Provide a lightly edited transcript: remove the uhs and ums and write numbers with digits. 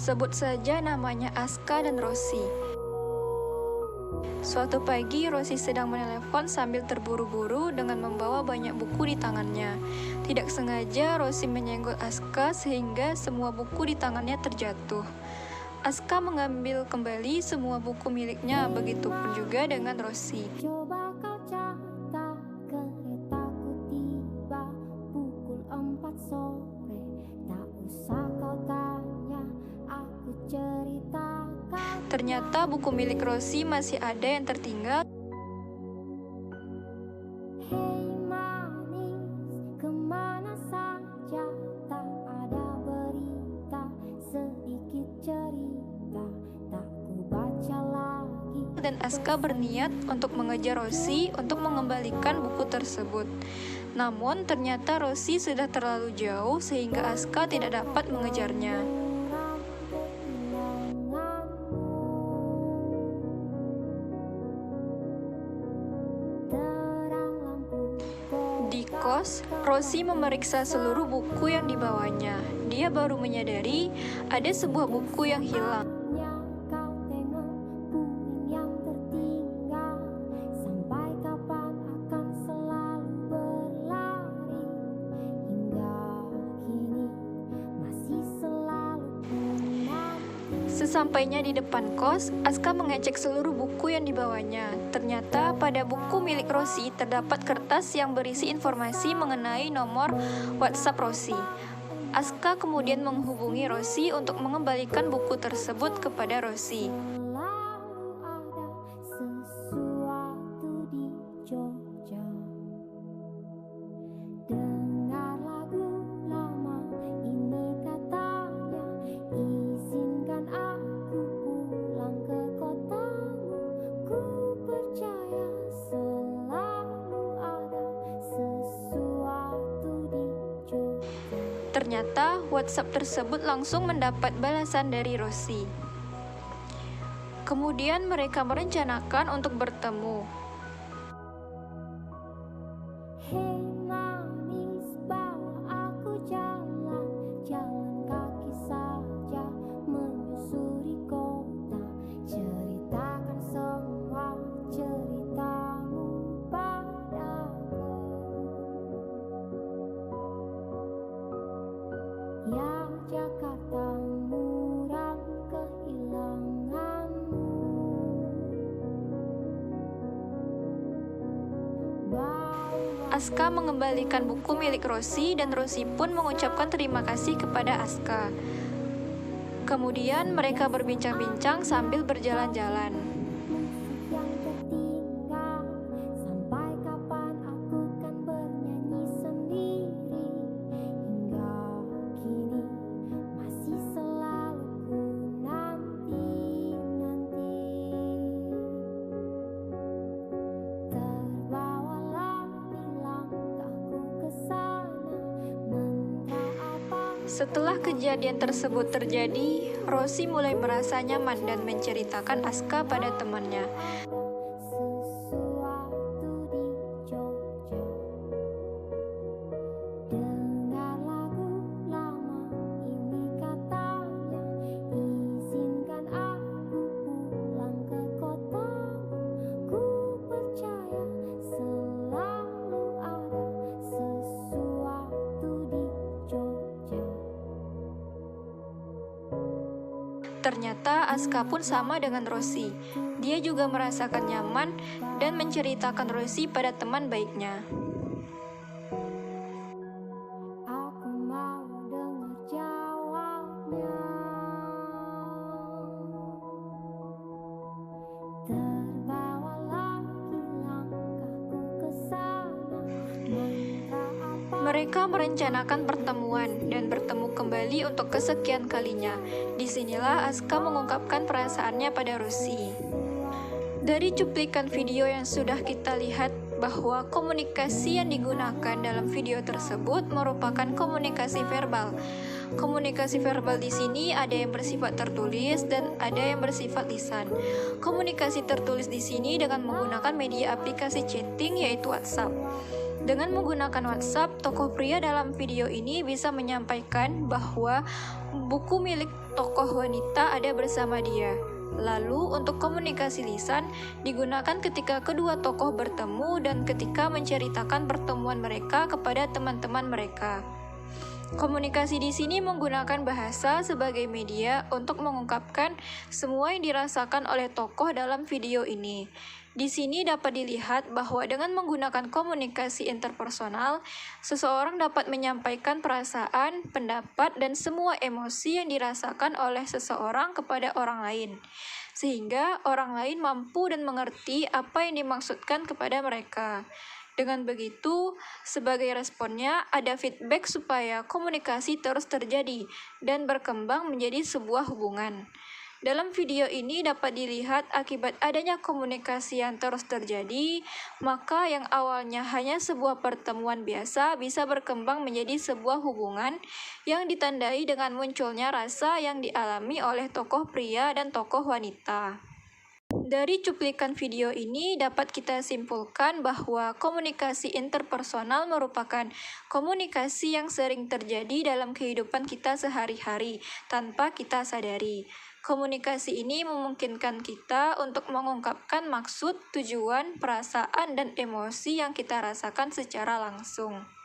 Sebut saja namanya Aska dan Rosi. Suatu pagi, Rosi sedang menelepon sambil terburu-buru dengan membawa banyak buku di tangannya. Tidak sengaja, Rosi menyenggol Aska sehingga semua buku di tangannya terjatuh. Aska mengambil kembali semua buku miliknya, begitupun juga dengan Rosi. Coba kau catat, keretaku tiba pukul 4 sore. Tak usah kau tanya, aku ceritakan. Ternyata buku milik Rosi masih ada yang tertinggal. Hei manis, kemana saja? Tak ada berita, sedikit cerita. Tak ku baca lagi. Dan Aska berniat untuk mengejar Rosi untuk mengembalikan buku tersebut. Namun ternyata Rosi sudah terlalu jauh sehingga Aska tidak dapat mengejarnya. Di kos, Rosi memeriksa seluruh buku yang dibawanya. Dia baru menyadari ada sebuah buku yang hilang. Kau tengok puing yang tertinggal. Sampai kapan akan selalu berlari? Hingga kini masih selalu menanti. Sesampainya di depan kos, Aska mengecek seluruh buku yang dibawanya. Ternyata pada buku milik Rosi terdapat kertas yang berisi informasi mengenai nomor WhatsApp Rosi. Aska kemudian menghubungi Rosi untuk mengembalikan buku tersebut kepada Rosi. Selalu ada sesuatu di Jogja. Dengar lagu lama ini katanya, izinkan aku pulang ke kotamu. Ku percaya selalu ada sesuatu di Jogja. Ternyata WhatsApp tersebut langsung mendapat balasan dari Rosi. Kemudian mereka merencanakan untuk bertemu. Hei manis, bawa aku jalan, jalan kaki saja menyusuri kota. Ceritakan semua ceritamu padaku. Ya Jakarta muram kehilanganmu. Aska mengembalikan buku milik Rosi dan Rosi pun mengucapkan terima kasih kepada Aska. Kemudian mereka berbincang-bincang sambil berjalan-jalan. Musik yang tertinggal, sampai kapan aku kan bernyanyi sendiri? Hingga kini masih selalu ku nanti-nanti. Terbawalah di langkahku ke sana, mentah apa. Setelah kejadian tersebut terjadi, Rosi mulai merasa nyaman dan menceritakan Aska pada temannya. Sesuatu di Jogja. Dengar lagu lama ini katanya, izinkan aku pulang ke kotamu. Ku percaya selalu ada sesuatu di Jogja. Ternyata Aska pun sama dengan Rosi. Dia juga merasakan nyaman dan menceritakan Rosi pada teman baiknya. Aku mau dengar jawabnya. Terbawalah langkahku ke sana, mantra apa. Mereka merencanakan pertemuan dan bertemu kembali untuk kesekian kalinya. Disinilah Aska mengungkapkan perasaannya pada Rosi. Dari cuplikan video yang sudah kita lihat bahwa komunikasi yang digunakan dalam video tersebut merupakan komunikasi verbal. Komunikasi verbal di sini ada yang bersifat tertulis dan ada yang bersifat lisan. Komunikasi tertulis di sini dengan menggunakan media aplikasi chatting yaitu WhatsApp. Dengan menggunakan WhatsApp, tokoh pria dalam video ini bisa menyampaikan bahwa buku milik tokoh wanita ada bersama dia. Lalu, untuk komunikasi lisan digunakan ketika kedua tokoh bertemu dan ketika menceritakan pertemuan mereka kepada teman-teman mereka. Komunikasi di sini menggunakan bahasa sebagai media untuk mengungkapkan semua yang dirasakan oleh tokoh dalam video ini. Di sini dapat dilihat bahwa dengan menggunakan komunikasi interpersonal, seseorang dapat menyampaikan perasaan, pendapat, dan semua emosi yang dirasakan oleh seseorang kepada orang lain, sehingga orang lain mampu dan mengerti apa yang dimaksudkan kepada mereka. Dengan begitu, sebagai responnya ada feedback supaya komunikasi terus terjadi dan berkembang menjadi sebuah hubungan. Dalam video ini dapat dilihat akibat adanya komunikasi yang terus terjadi, maka yang awalnya hanya sebuah pertemuan biasa bisa berkembang menjadi sebuah hubungan yang ditandai dengan munculnya rasa yang dialami oleh tokoh pria dan tokoh wanita. Dari cuplikan video ini dapat kita simpulkan bahwa komunikasi interpersonal merupakan komunikasi yang sering terjadi dalam kehidupan kita sehari-hari tanpa kita sadari. Komunikasi ini memungkinkan kita untuk mengungkapkan maksud, tujuan, perasaan, dan emosi yang kita rasakan secara langsung.